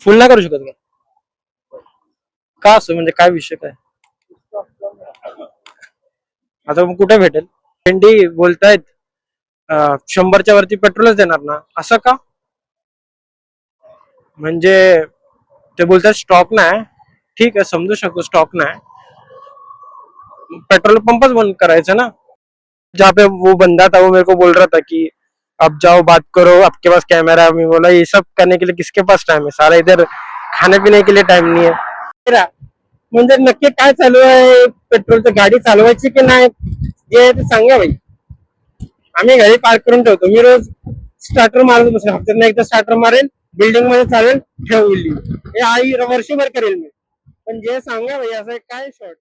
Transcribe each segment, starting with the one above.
फुल नाही करू शकत का असं म्हणजे काय विषय काय आता मग कुठे भेटेल भेंडी बोलतायत 100च्या वरती पेट्रोलच देणार ना असं का म्हणजे ते बोलतात स्टॉक नाही ठीक आहे समजू शकतो स्टॉक नाही पेट्रोल पंपच बंद करायचं ना जहाँ पे वो बंदा था वो मेरे को बोल रहा था कि अब जाओ बात करो आपके पास कैमरा है मैं बोला ये सब करने के लिए किसके पास टाइम है सारा इधर खाने पीने के लिए टाइम नहीं है तेरा म्हणजे नक्की काय चालू आहे पेट्रोलचं गाडी चालवायची की नाही जे आहे ते सांगा भाई आम्ही घरी पार्क करून ठेवतो मी रोज स्टार्टर मारत बसेल हप्त्यात एकदा स्टार्टर मारेल बिल्डिंग मध्ये चालेल ठेवली हे आई वर्षभर करेल मी पण जे सांगा भाई असं काय शॉर्ट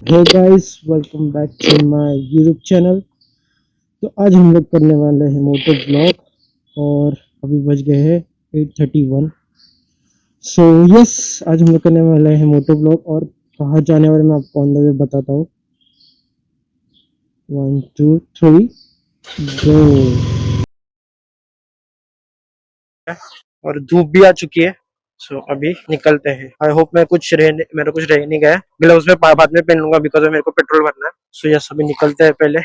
हे guys welcome back to my YouTube channel. तो आज हम लोग करने वाले हैं मोटो ब्लॉग और अभी बज गए हैं 8:31। सो यस आज हम लोग करने वाले हैं मोटो ब्लॉग और कहाँ जाने वाले मैं आपको ऑन द वे बताता हूँ। 1 2 3 गो। और धूप भी आ चुकी है सो अभी निकलते हैं आई होप मेरे कुछ रह नहीं गया ग्लव्स में बाद में पहन लूंगा बिकॉज मेरे को पेट्रोल भरना है सो यस अभी निकलते हैं पहले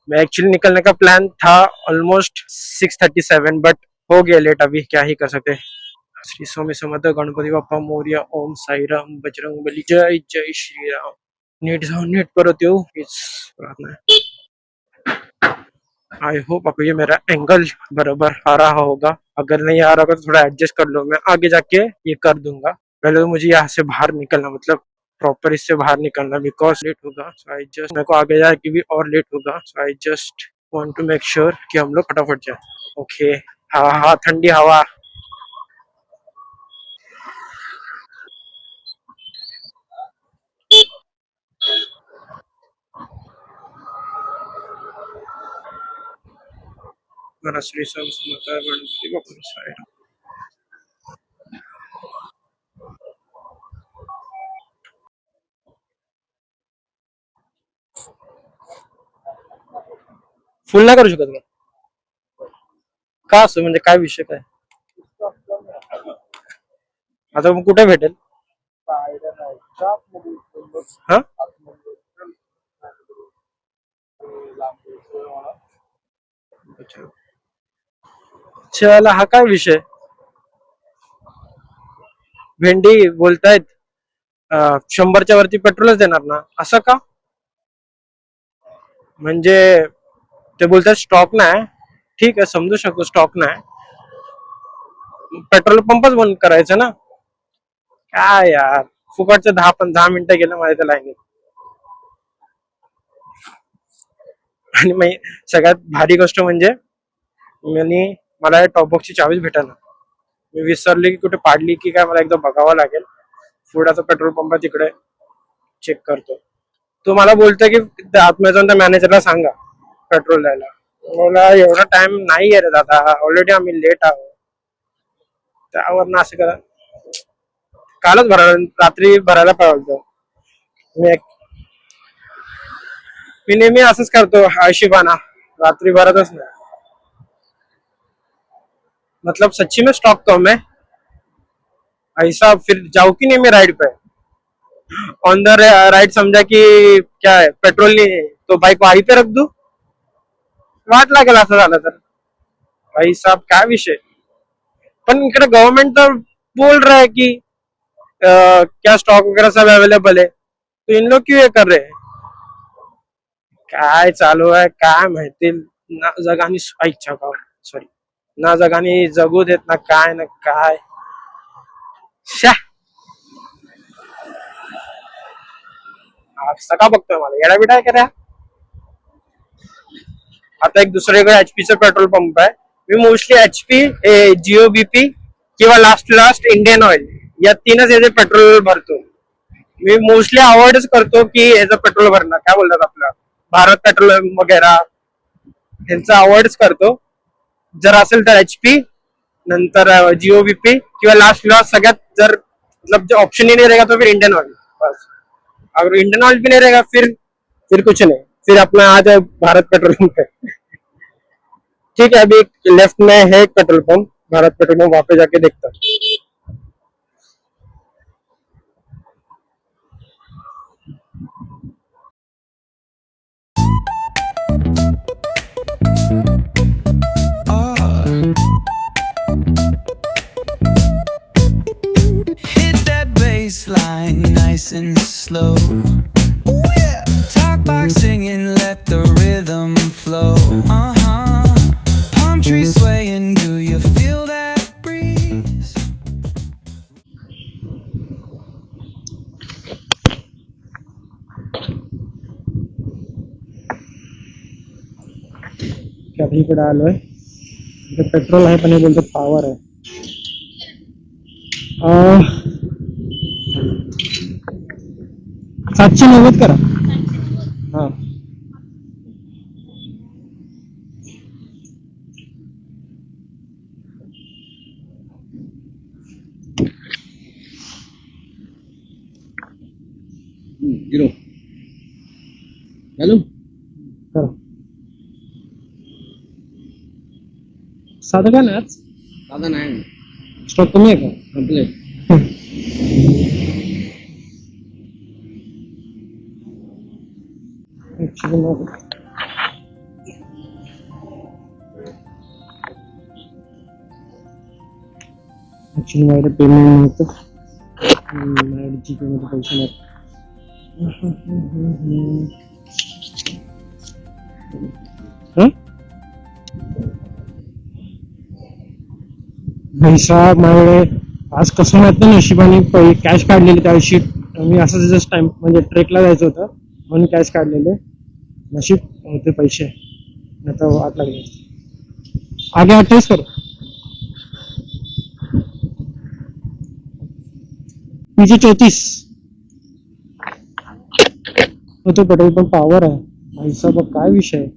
मैं एक्चुअली निकलने का प्लान था ऑलमोस्ट 6:37 बट हो गया लेट अभी क्या ही कर सकते श्री स्वामी समर्थ गणपती बाप्पा मोरया ओम साई राम बजरंग बली जय जय श्री राम नीट जाऊन नीट परत येऊ हीच प्रार्थना आहे आई होप अब ये मेरा एंगल बराबर आ रहा होगा अगर नहीं आ रहा होगा तो थोड़ा एडजस्ट कर लो मैं आगे जाके ये कर दूंगा पहले तो मुझे यहाँ से बाहर निकलना मतलब प्रॉपर इससे बाहर निकलना बिकॉज लेट होगा सो आई जस्ट मेरे को आगे जाके भी और लेट होगा so I just want to make sure कि हम लोग फटाफट जाए ओके हाँ हाँ ठंडी हवा मेरा श्री स्वामी समर्थ गणपति बाप्पा साई राम फुल नाही करू शकत का असं म्हणजे काय विषय काय आता मग कुठे भेटेल हा चला हा काय विषय भेंडी बोलतायत 100च्या वरती पेट्रोलच देणार ना असं का म्हणजे ते बोलतात स्टॉक नाही ठीक आहे समजू शकतो स्टॉक नाही पेट्रोल पंपच बंद करायचं ना काय यार फुकटचे 10 मिनिटं गेलं माझ्या त्या लाईनीत आणि मग सगळ्यात भारी गोष्ट म्हणजे मला टॉपबॉक्सची चावीच भेटेना मी विसरली की कुठे पाडली की काय मला एकदा बघावं लागेल पुढाचा पेट्रोल पंप तिकडे चेक करतो तो मला बोलतोय की आतमध्ये जाऊन त्या मॅनेजरला सांगा पेट्रोल द्यायला मला एवढा टाइम नाही आहे रे दादा ऑलरेडी आम्ही लेट आहोत त्यावरनं असं करा कालच भरायला रात्री भरायला पाहिजे मी मी नेहमी असंच करतो आशिबाना रात्री भरतच नाही मतलब सच्ची में स्टॉक कम है ऐसा फिर जाऊ की नहीं मैं ride pay on the ride समझा कि क्या है पेट्रोल नहीं है तो बाइक वहीं पे रख दू वाट लागेल असं झालं तर भाई साहब काय विषय पण इकडे गवर्नमेंट तर बोल रहा है कि क्या स्टॉक वगैरह सब अवेलेबल है तो इन लोग क्यों ये कर रहे हैं काय चालू आहे काय माहिती ना जगानी इच्छा का सॉरी ना जगानी जगू देत ना काय सका बघतोय मला येडा बिडा करा आता एक दुसरीकडे एचपीचा पेट्रोल पंप आहे मी मोस्टली एचपी जिओ बीपी किंवा लास्ट इंडियन ऑइल या तीनच याचे पेट्रोल भरतो मी मोस्टली अवॉइडच करतो की याचं पेट्रोल भरणं काय बोलतात आपलं भारत पेट्रोल वगैरे त्यांचा अवॉइडच करतो. जर असेल तर HP, नंतर जियो VP, किंवा लास्ट सगळ्यात जर मतलब जो ऑप्शन ही नहीं रहेगा तो फिर इंडियन ऑयल. बस. अगर इंडियन ऑयल भी नहीं रहेगा फिर कुछ नहीं, फिर अपना आ जाए भारत पेट्रोलियम पे. ठीक है, अभी एक लेफ्ट में है एक पेट्रोल पंप, भारत पेट्रोलियम, वहां पे जाके देखता हूँ. Oh, hit that bass line nice and slow. Ooh, yeah. Talk box singing, let the rhythm flow. Palm trees swaying, do you feel that breeze? क्या अभी पे डालो है तो पेट्रोल है पण हे बोलतो पॉवर आहे. 790 करा. हा गिरो हॅलो करा. साधं का नाही आज दादा नाही स्टॉक कमी आहे का? संपले. ऍक्च्युली माझ्याकडे पेमेंट नव्हतं. माझ्याकडे जीपे मध्ये पैसे नाही. हं? पैसा माझ्याकडे आज कसं माहित नाही, नशिबाने कॅश काढलेली त्या दिवशी. मी असं जस्ट टाइम म्हणजे ट्रेकला जायचं होतं म्हणून कॅश काढलेले. नशीब होते पैसे, नाही तर वाट लागली. आगे 28 करो, पीछे 34. तो पेट्रोल पंप पॉवर आहे. पैसा बघ काय विषय आहे.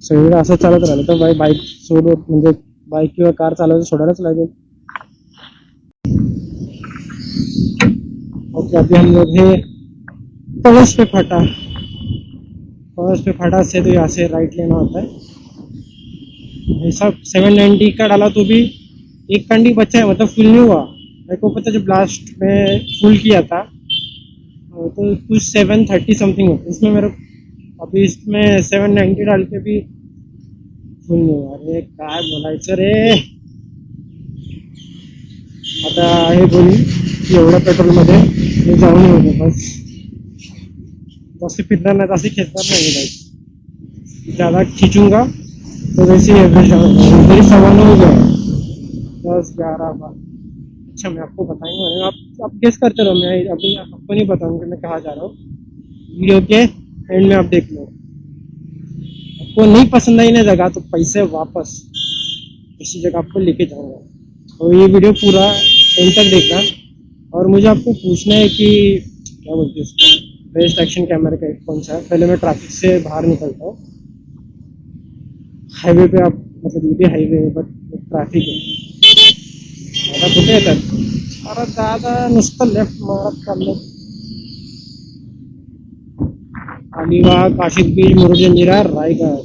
सगळं असं चालत राहिलं तर बाईक सोडत म्हणजे बाईक किंवा कार चालवायचं सोडायलाच लागेल. ओके, अभी हम लोग है पवस पे फाटा. पवस पे फाटा से तो यहाँ से राइट लेना होता है. ऐसा 790 का डाला तो भी एक कंडी बचा है, मतलब फुल नहीं हुआ. मेरे को पता जब लास्ट में फुल किया था तो कुछ 730 समथिंग होता इसमें मेरे. अभी इसमें 790 डाल के भी फुल नहीं हुआ. अरे काय बोलायचं रे. आता हे बोलू की एवढ्या पेट्रोलमध्ये मी जाऊन येऊ बस. जास्त फिरणार नाही, जास्त खेचणार नाही बाईक. ज़्यादा खींचूंगा तो वैसे ही एवरेज मेरी 9:15 हो गया. 10, 11, 12. अच्छा मैं आपको बताऊंगा, आप गेस करते रहो. मैं अभी आपको नहीं बताऊंगा मैं कहाँ जा रहा हूँ. वीडियो के एंड में आप देख लो. आपको नहीं पसंद आई ना जगह तो पैसे वापस इसी जगह आपको लेके जाऊंगा. तो ये वीडियो पूरा एंड तक देखना. और मुझे आपको पूछना है कि क्या बोलते हैं उसको, बेस्ट एक्शन कैमरा का कौन सा है. पहले मैं ट्रैफिक से बाहर निकलता हूँ. हाईवे पे आप मतलब ये भी हाईवे है बट ट्रॅफिक आहे. दादा कुठे येतात? अरे दादा नुसतं लेफ्ट मारत चाललं. अलिबाग, काशिद बीच, मुरुड जंजिरा, रायगढ़.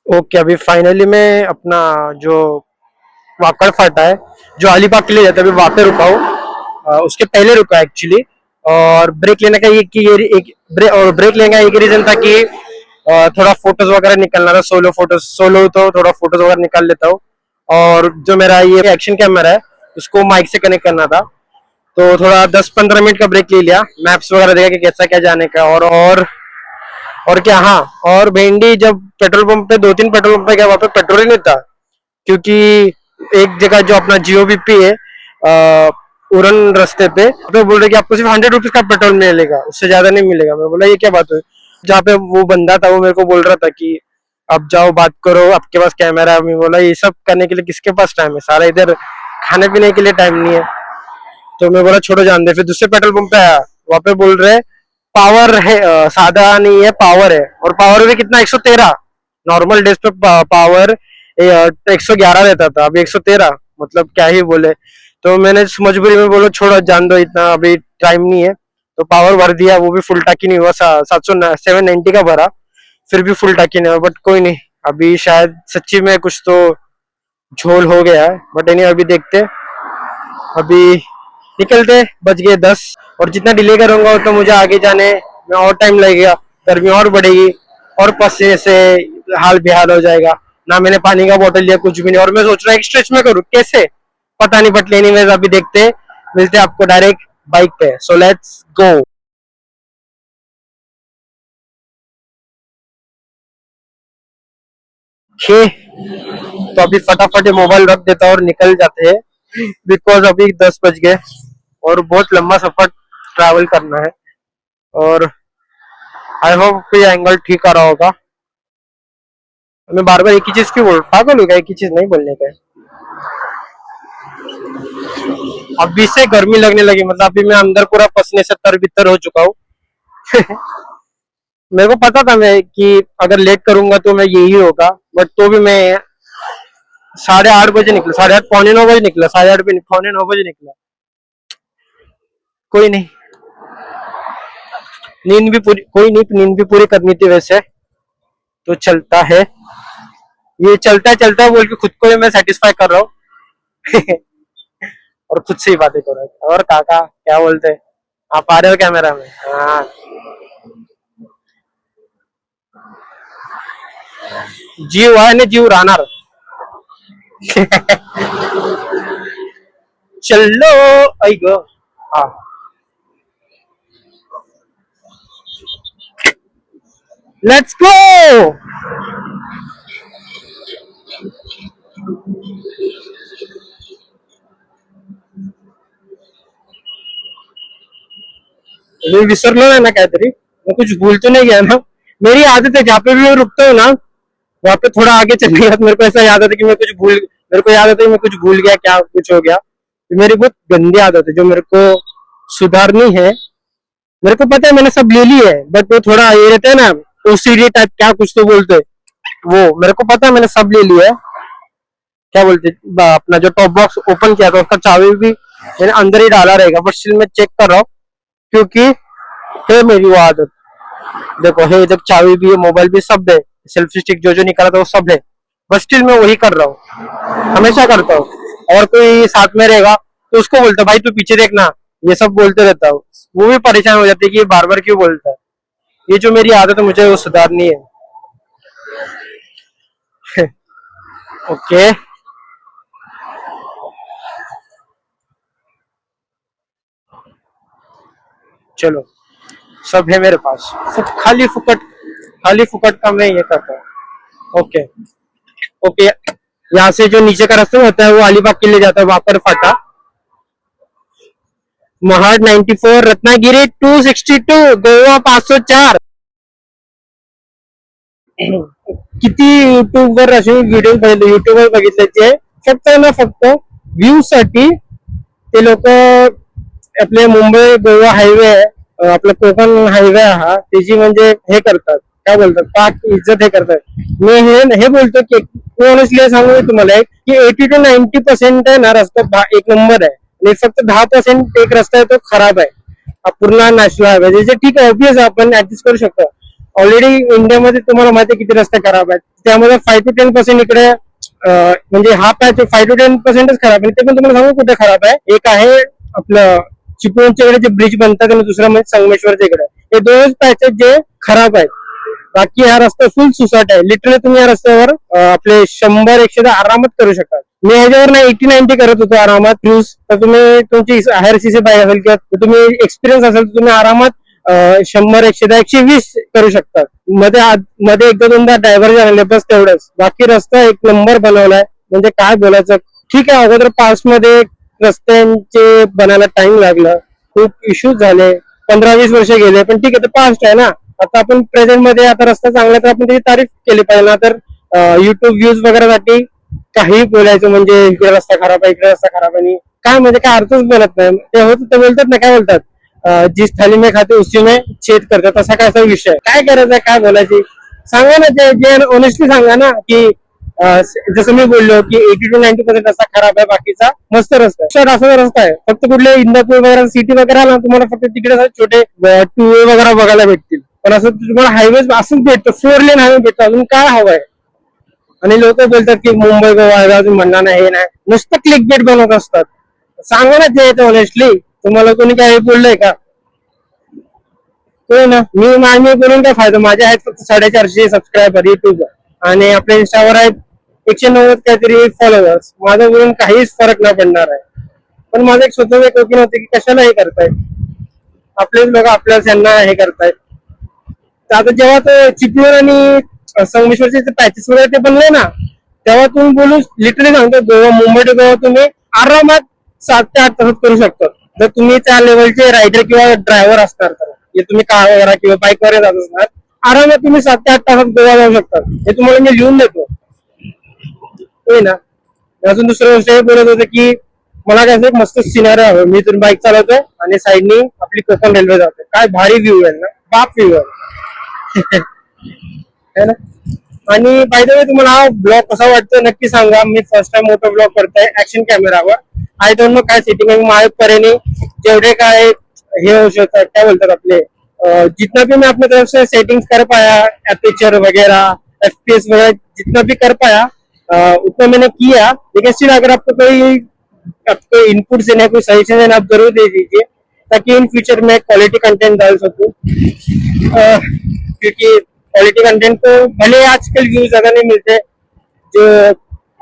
ओके, अभी फाइनली मैं अपना जो वाकड़ फाटा है जो अलीबाग के लिए जाता है, अभी वहां पे रुका हूँ. उसके पहले रुका एक्चुअली. और ब्रेक लेने का और ब्रेक लेने का एक रीजन था कि थोड़ा फोटोज वगैरह निकलना था. सोलो तो थोड़ा फोटोज वगैरह निकाल लेता हूँ. और जो मेरा ये एक्शन कैमरा है उसको माइक से कनेक्ट करना था. तो थोड़ा 10-15 मिनट का ब्रेक ले लिया, मैप्स वगैरह देखा कि कैसा क्या जाने का. और क्या, हाँ, और भिंडी जब पेट्रोल पंप पे 2-3 पेट्रोल पंप पे गया, वहां पे पेट्रोल ही नहीं था. क्योंकि एक जगह जो अपना जियो VP है उड़न रास्ते पे, तो बोल रहे कि आपको सिर्फ 100 रुपीज का पेट्रोल मिलेगा, उससे ज्यादा नहीं मिलेगा. मैं बोला ये क्या बात हुई. जहाँ पे वो बंदा था वो मेरे को बोल रहा था कि अब जाओ बात करो, आपके पास कैमरा है. मैं बोला ये सब करने के लिए किसके पास टाइम है, सारा इधर खाने पीने के लिए टाइम नहीं है. तो मैं बोला छोड़ो जान दे. फिर दूसरे पेट्रोल पंप पे आया, वहां पे बोल रहे पावर है, सादा नहीं है, पावर है। और पावर भी कितना, 113। नॉर्मल डेज पे पावर 111 रहता था, अभी 113। मतलब क्या ही बोले। तो मैंने मजबूरी में बोलो छोड़ो, जान दो, इतना अभी टाइम नहीं है। तो पावर भर दिया, वो भी फुल टाकी नहीं हुआ, 790 का भरा, फिर भी फुल टाकी नहीं हुआ। बट कोई नहीं, अभी शायद सच्ची में कुछ तो झोल हो गया है। बट नहीं, अभी देखते, अभी निकलते। बज गए 10, और जितना डिले करूंगा उतना मुझे आगे जाने में और टाइम लगेगा, गर्मी और बढ़ेगी, और पसीने से हाल बेहाल हो जाएगा। ना मैंने पानी का बोतल लिया, कुछ भी नहीं। और मैं सोच रहा हूँ स्ट्रेच में करूँ, कैसे पता नहीं। बट लेनी में अभी देखते, मिलते आपको direct bike pay. So let's go. तो अभी फटाफट ये मोबाइल रख देता हूँ और निकल जाते हैं, बिकॉज अभी 10 बज गए और बहुत लंबा सफर ट्रैवल करना है। और आई होप ये एंगल ठीक आ रहा होगा। मैं बार बार एक ही चीज क्यों बोल, पागल हो गया, एक ही चीज नहीं बोलने का है। अभी से गर्मी लगने लगी, मतलब अभी मैं अंदर पूरा पसीने से तर बितर हो चुका हूँ। मेरे को पता था मैं कि अगर लेट करूंगा तो मैं यही होगा, बट तो भी मैं 8:30 बजे निकला, 8:30 पौने 9 बजे निकला, 8:30 भी नहीं, पौने 9 बजे निकला। कोई नहीं, नींद भी पूरी, कोई नहीं, नींद भी पूरी करनी थी वैसे, तो चलता है। ये चलता है बोल के खुद को ही मैं सेटिस्फाई कर रहा हूँ। और खुद से ही बातें कर रहा हूँ। और काका क्या बोलते हैं, आप आ रहे हो कैमरा में? हाँ, जीव आहे ना, जीव राहणार। चलो, आई गो। हाँ, लेट्स गो। मी विसरलो नाही ना काहीतरी, मैं कुछ भूल तो नहीं गया ना? मेरी आदत है, जहाँ पे भी मैं रुकता हूँ ना, वहां पे थोड़ा आगे चलने के बाद मेरे को ऐसा याद आता है कि मैं कुछ भूल, मेरे को याद आता है कि मैं कुछ भूल गया, क्या कुछ हो गया। तो मेरी बहुत गंदी आदत है जो मेरे को सुधारनी है। मेरे को पता है मैंने सब ले ली है, बट वो थोड़ा ये रहता है ना, ओसीडी टाइप, क्या कुछ तो बोलते हैं, वो मेरे को पता है मैंने सब ले लिया है। क्या बोलते अपना जो टॉप बॉक्स ओपन किया था उसका चाबी भी मैंने अंदर ही डाला रहेगा, बट स्टिल मैं चेक कर रहा हूँ, क्योंकि है मेरी वो आदत। देखो है, जब चाबी भी है, मोबाइल भी, सब है, सेल्फी स्टिक जो जो निकाला था वो सब है, बट स्टिल मैं वही कर रहा हूँ, हमेशा करता हूँ। और कोई साथ में रहेगा तो उसको बोलता भाई तू पीछे देखना, ये सब बोलते रहता हूँ। वो भी परेशान हो जाती है कि ये बार बार क्यों बोलता है। ये जो मेरी आदत है मुझे वो सुधारनी है। ओके, चलो, सब है मेरे पास, सब खाली फुकट का मैं ये करता हूँ। Okay, okay. यहाँ से जो नीचे का रास्ता होता है वो अलीबाग के लिए जाता है, वहां पर फाटा, महाड 94, रत्नागिरी 262, गोवा 504। किती युट्यूबवर असे व्हिडिओ बघितले, युट्यूबवर बघितल्याचे, फक्त ना फक्त व्ह्यू साठी ते लोक आपले मुंबई गोवा हायवे, आपला कोकण हायवे हा त्याची म्हणजे हे करतात, काय बोलतात, पाक इज्जत हे करतात। मी हे बोलतो की ऑनेस्टली सांगू तुम्हाला की 80 to 90% आहे ना रस्ता एक नंबर आहे, आणि फक्त 10% एक रस्ता आहे तो खराब आहे, हा पूर्ण नॅशनल हायवे जे ठीक आहे, ऑब्विस आपण ऍडजस्ट करू शकतो। ऑलरेडी इंडियामध्ये तुम्हाला माहिती आहे किती रस्ते खराब आहेत, त्यामध्ये 5 to 10% इकडे म्हणजे हा पॅच 5 to 10% खराब आहे। ते पण तुम्हाला सांगू कुठे खराब आहे, एक आहे आपलं चिपळूणच्या इकडे जे ब्रिज बनतात आणि दुसरा म्हणजे संगमेश्वरच्या इकडे, हे दोनच पॅचेस जे खराब आहेत। बाकी हा रस्ता फुल सुसाट आहे, लिटरली तुम्ही या रस्त्यावर आपले 100-100 आरामात करू शकता। मी ह्याच्यावर ना 80-90 करत होतो आरामात क्रूज, तर तुम्ही तुमची हायर सीसी पाहिजे असेल किंवा तुम्ही एक्सपिरियन्स असेल तर तुम्ही आरामात 100-110-120 करू शकता। मध्ये एकदा दोनदा ड्रायव्हर झाले बस तेवढंच, बाकी रस्ता एक नंबर बनवलाय, म्हणजे काय बोलायचं। ठीक आहे, अगोदर पास मध्ये रस्त्यांचे बनायला टाइम लागला, खूप इश्यूज झाले, 15-20 वर्ष गेले, पण ठीक आहे, ते पास्ट आहे ना। आता आपण प्रेझेंट मध्ये आता रस्ता चांगला तर आपण त्याची तारीफ केली पाहिजे ना, तर युट्यूब व्ह्यूज वगैरेसाठी काही बोलायचं म्हणजे इकडे रस्ता खराब आहे, इकडे रस्ता खराब आहे, काय म्हणजे काय अर्थच बनत नाही। ते होत ते बोलतात ना, काय बोलतात, जिस थाली में खाते उसी में छेद करते, तसा काय विषय आहे? काय करायचं, काय बोलायची? सांगा ना, जे ऑनेस्टली सांगा ना की जसं मी बोललो की 80 to 90% रस्ता खराब आहे, बाकीचा मस्त रस्ता आहे. शहर असा रस्ता आहे, फक्त कुठले इंदापूर वगैरे सिटी वगैरे आला तुम्हाला फक्त तिकडे छोटे टू वे वगैरे बघायला भेटतील, पण असं तुम्हाला हायवे असंच भेटतं, 4 लेन हायवे भेटतो. अजून काय हवंय? आणि लोक बोलतात की मुंबई गोवा अजून म्हणणार नाही, हे नाही, नुसतं क्लिक बेट बनवत असतात. सांगा ना जे येतं ऑनेस्टली, तुम्हाला कोणी काही बोललंय का? तो ना मी बोलून काय फायदा? माझे आहेत फक्त 450 सबस्क्रायबर युट्यूब, आणि आपल्या इंस्टावर आहेत 190 काहीतरी फॉलोअर्स. माझं बोलून काहीच फरक नाही पडणार आहे. पण माझं एक स्वतःच एक ओपिनियन होते की कशाला हे करतायत, आपलेच लोक आपल्याला त्यांना हे करतायत. तर आता जेव्हा तो चिपळूण आणि संगमेश्वरचे पॅचेस वगैरे ते बनले ना, तेव्हा तुम्ही बोलू लिटरली सांगतो, गोवा मुंबई टू गोवा तुम्ही आरामात 7 ते 8 तासात करू शकता, जर तुम्ही त्या लेवलचे रायडर किंवा ड्रायव्हर असणार तर. जे तुम्ही कार वगैरे किंवा बाईक वगैरे जात असणार, आरामात तुम्ही 7 ते 8 तासात गोवा जाऊ शकता. हे तुम्हाला मी लिहून देतो, होय ना. अजून दुसरं गोष्ट हे बोलत होतं की मला काय एक मस्त सिनारी हवं. मी तुम्ही बाईक चालवतोय आणि साईडनी आपली कोकण रेल्वे जाते, काय भारी व्ह्यू आहे ना, बाप व्ह्यू आहे. है ना. आणि बाय द वे तुम्हाला हा ब्लॉग कसा वाटतो नक्की सांगा. मी फर्स्ट टाइम मोठा ब्लॉग करतोय ऍक्शन कॅमेरावर. आय डोंट नो काय सेटिंग आहे, माझ्या परीने जेवढे काय हे होऊ शकतात, काय बोलतात आपले, जितना भी मैं अपने तरफ से सेटिंग्स कर पाया, एपर्चर वगैरह, FPS वगैरह जितना भी कर पाया उतना मैंने किया. लेकिन स्टिल अगर आपको इनपुट देना है, कोई सजेशन देना, आप जरूर दे दीजिए, ताकि इन फ्यूचर में क्वालिटी कंटेंट डाल सकूं. क्योंकि क्वालिटी कंटेंट तो भले आजकल व्यूज ज्यादा नहीं मिलते, जो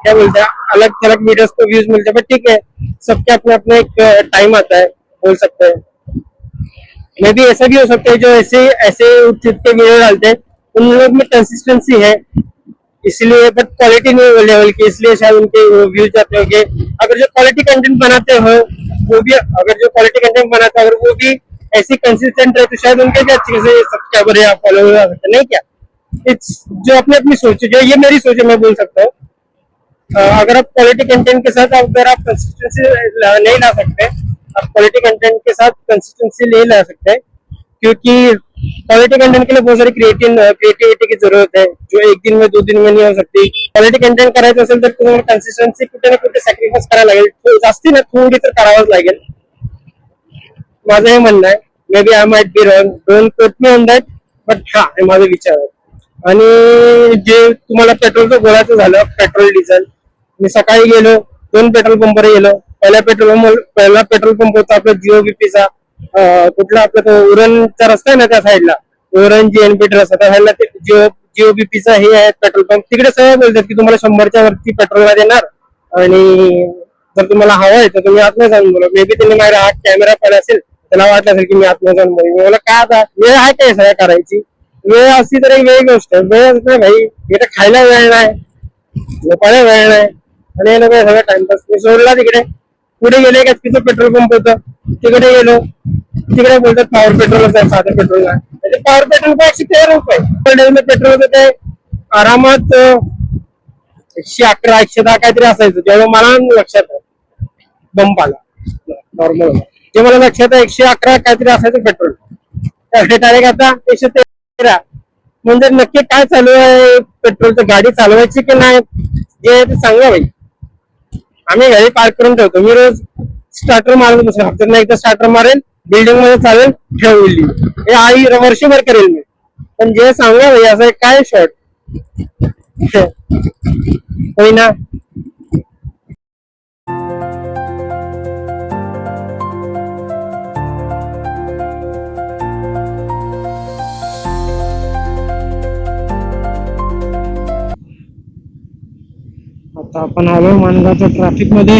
क्या बोलते हैं अलग थलग वीडियोस को व्यूज मिलते हैं, बट ठीक है, सबके अपने अपने एक टाइम आता है, बोल सकते हैं. मे भी ऐसा भी हो सकता है जो ऐसे ऐसे उठ के वीडियो डालते हैं उन लोग में कंसिस्टेंसी है, इसलिए, बट क्वालिटी नहीं लेवल की, इसलिए शायद उनके व्यूज जाते होंगे. अगर जो क्वालिटी कंटेंट बनाते हो वो भी, अगर जो क्वालिटी कंटेंट बनाते हो अगर वो भी ऐसी कंसिस्टेंट रहे तो शायद उनके भी अच्छे से सब्सक्राइबर या फॉलोअर आ सकते, नहीं क्या? इट्स जो अपनी अपनी सोच है, जो ये मेरी सोच है, मैं बोल सकता हूँ. अगर आप क्वालिटी कंटेंट के साथ अगर आप कंसिस्टेंसी नहीं ला सकते, आप क्वालिटी कंटेंट के साथ कंसिस्टेंसी नहीं ला सकते, क्योंकि क्वालिटी कंटेंट के लिए बहुत सारी क्रिएटिविटी की जरूरत है, जो एक दिन में 2 दिन में नहीं हो सकती. क्वालिटी कंटेंट करायचं असेल तर तुम्हाला कन्सिस्टन्सी कुठे ना कुठे सॅक्रिफाईस करायला लागेल, जास्ती ना थोडी तर करावंच लागेल. माझं हे म्हणणं आहे. Maybe I might be wrong, don't quote me on that, but हा हे माझा विचार आहे. आणि जे तुम्हाला पेट्रोलचं बोलायचं झालं, पेट्रोल डिझेल, मी सकाळी गेलो 2 पेट्रोल पंपवर गेलो. पहिला पेट्रोल पंप होता आपला जिओ बीपीचा, कुठला आपला तो उरणचा रस्ता आहे ना त्या साईडला, उरण GNPT रस्ता, त्या साईडला जिओ बीपीचा हे आहे पेट्रोल पंप. तिकडे सगळं बोलतात की तुम्हाला 100च्या वरती पेट्रोल देणार, आणि जर तुम्हाला हवं आहे तर तुम्ही आतमध्ये जाऊन बोला. मे बी त्यांनी माझ्या हा कॅमेरा पाहिला असेल, त्याला वाटलं असेल की मी आतमध्ये जाऊन बोलू. मला काय आता वेळ आहे काय सगळ्या करायची, वेळ असती तर एक वेगळी गोष्ट आहे. वेळ नाही भाई, इथे खायला वेळ नाही, झोपायला वेळ नाही, आणि हे लोक सगळं टाइमपास. मी सोडला तिकडे, पुढे गेले का तिथं पेट्रोल पंप होतं, तिकडे गेलो, तिकडे बोलतात पॉवर पेट्रोलच आहे, साधं पेट्रोल नाही. पॉवर पेट्रोल पण 113 रुपये पेट्रोल होतं, ते आरामात 111 110 काहीतरी असायचं, जेव्हा मला लक्षात आहे. बंप आला नॉर्मल, जे मला लक्षात आहे 111 काहीतरी असायचं पेट्रोल, तर डायरेक्ट आता 113. म्हणजे नक्की काय चालू आहे पेट्रोलचं, गाडी चालवायची की नाही जे ते सांगा भाई. आम्ही घरी पार्क करून ठेवतो, मी रोज स्टार्टर मारत बसतो, हप्त्यातून एकदा स्टार्टर मारेल, बिल्डिंग मध्ये चालेल, ठेवली, हे आई वर्षभर करेल मी. पण जे सांगा भाई असं काय शॉर्ट होई ना. आता आपण आलो माणगावच्या ट्रॅफिक मध्ये.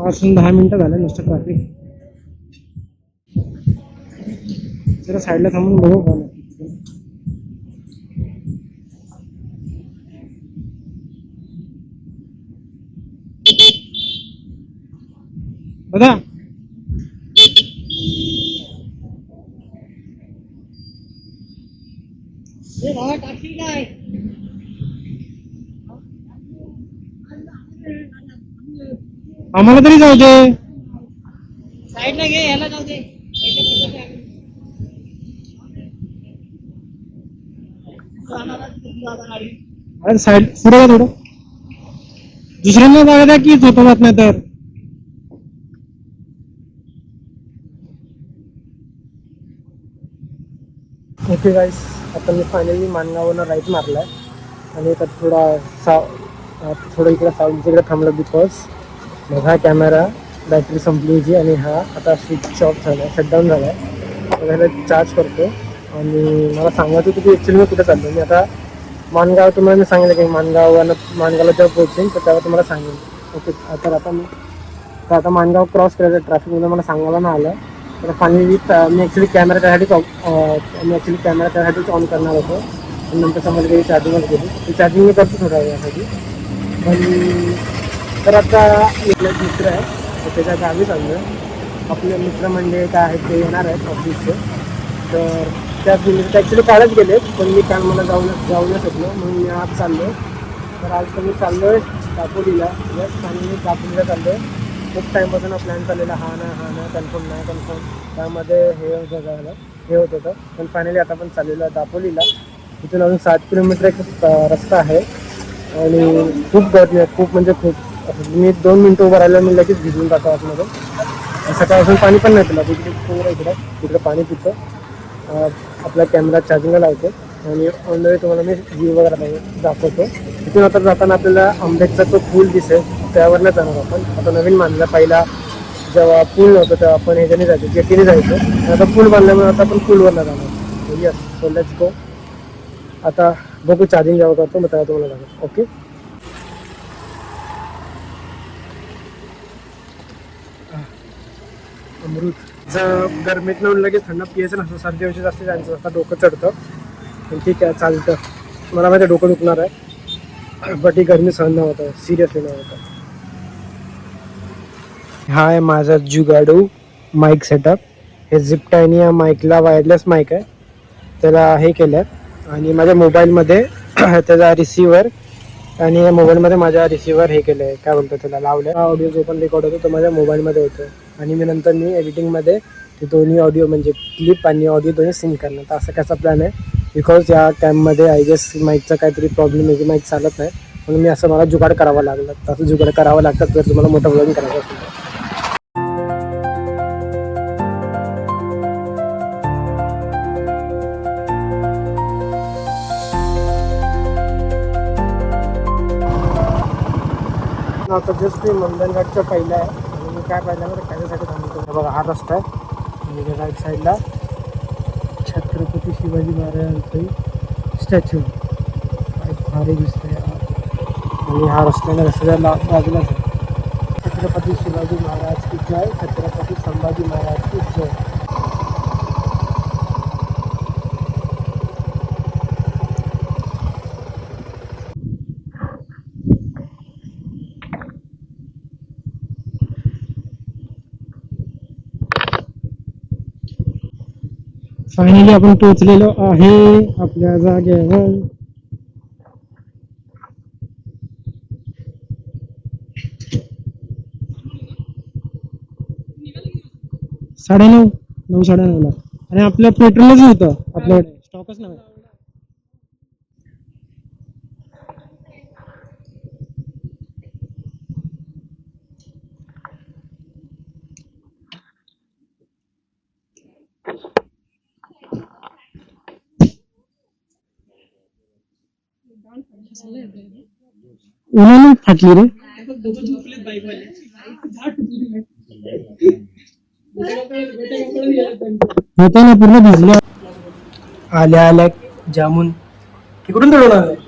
असून 10 मिनिटं झाले नुसतं ट्रॅफिक. जरा साईडला थांबून बघू का बघा. आम्हाला तरी जाऊ दे. अरे साईड पुढे का थोडं दुसऱ्यांना जागा द्या की झोपा जात नाही तर ओके गाईस आता मी फायनली मानगावला राईट मारलाय आणि आता थोडं इकडे साऊंड इकडे थांबलं बिकॉज माझा कॅमेरा बॅटरी संपली होती आणि हा आता स्विच ऑफ झाला शटडाऊन झाला आहे त्याला चार्ज करतो आणि मला सांगायचं होतं की ॲक्च्युली मी कुठे चाललो मी आता मानगाव तुम्हाला मी सांगितलं की मानगावला जेव्हा पोहोचेन तर तेव्हा तुम्हाला सांगेन ओके आता मानगाव क्रॉस करायचं ट्रॅफिकमध्ये मला सांगायला नाही आलं तर फायनली मी ॲक्च्युली कॅमेरा त्यासाठीच ऑन करणार होतो पण नंतर समज गेली चार्जिंगच गेली ती चार्जिंग मी करतो थोड्या वेळासाठी पण तर आता एक मित्र आहे तर त्याच्या गावी चाललो आहे आपले मित्र म्हणजे काय आहेत ते येणार आहेत ऑफिसचे तर त्याच मिनिट ॲक्च्युली कालच गेले पण मी काल मला जाऊ न शकलो म्हणून मी आज चाललो तर आज तर मी चाललो आहे दापोलीला आणि मी दापोलीला चाललो आहे खूप टाईमपासून प्लॅन चाललेला हा ना कन्फर्म त्यामध्ये हे होत होतं पण फायनली आता पण चाललेलं आहे दापोलीला इथून अजून 7 किलोमीटर एक रस्ता आहे आणि खूप गर्दी आहे खूप म्हणजे खूप मी 2 मिनटं उभं राहिलं मी लगेच भिजून जातो आतमध्ये सकाळपासून पाणी पण नाही पिलं तिकडे पाणी पितं आपला कॅमेरा चार्जिंगला लावतो आणि ऑन द वे तुम्हाला मी व्ह्यू वगैरे दाखवतो इथून आता जाताना आपल्याला आंबेडचा तो पूल दिसेल त्यावरनं जाणार आपण आता नवीन बांधला पहिला जेव्हा पूल नव्हतं तेव्हा आपण ह्याच्याने जायचो जेटीने जायचो आता पूल बांधल्यामुळे आता आपण पूलवरनं जाणार यस सो लेट्स गो आता बघू चार्जिंग जेव्हा करतो मग तेव्हा तुम्हाला दाखवतो ओके अमृत जर गरमीतनं लगेच थंड पियायचं नसतं सर्दी वगैरे जास्त जायचं आता डोकं चढतं पण ठीक आहे चालतं मला माझं डोकं दुखणार आहे बट ही गरमी सहन नाही होतं सिरियसली नाही होतं हा आहे माझा जुगाडू माईक सेटअप हे झिपटायनी या माईकला वायरलेस माईक आहे त्याला हे केलं आहे आणि माझ्या मोबाईलमध्ये त्याचा रिसिव्हर आणि या मोबाईलमध्ये माझ्या रिसिव्हर हे केलं आहे काय बोलतो त्याला लावलं आहे ऑडिओ जो पण रेकॉर्ड होतो तो माझ्या मोबाईलमध्ये होतो आणि मी एडिटिंगमध्ये ते दोन्ही ऑडिओ म्हणजे क्लिप आणि ऑडिओ दोन्ही सिंक करणार तर असं कसा प्लॅन आहे बिकॉज या टाईममध्ये आय गेस माईकचा काहीतरी प्रॉब्लेम आहे की माईक चालत नाही म्हणून मी असं मला जुगाड करावा लागला तसं जुगाड करावं लागतं जर तुम्हाला मोठं व्लॉगिंग करायचं असेल तर आता जस्ट मी मंदनघाटच्या पहिला आहे आणि मी काय पाहिलं ना त्याच्यासाठी थांबतो बघा हा रस्ता आहे आणि राईट साईडला छत्रपती शिवाजी महाराजांचं स्टॅच्यू भारी दिसतंय आणि हा रस्त्याने रस्त्याच्या बाजूलाच आहे छत्रपती शिवाजी महाराज की जय छत्रपती संभाजी महाराज की जय फायनली आपण पोहोचलेलो आहे आपल्या जागेवर 9:30 9:30 आणि आपल्या पेट्रोलच नव्हतं आपल्याकडे स्टॉकच नव्हता उन्हाने फाटली रे होता ना पूर्ण भिजलं आल्या जामून कुठून तळून आणलं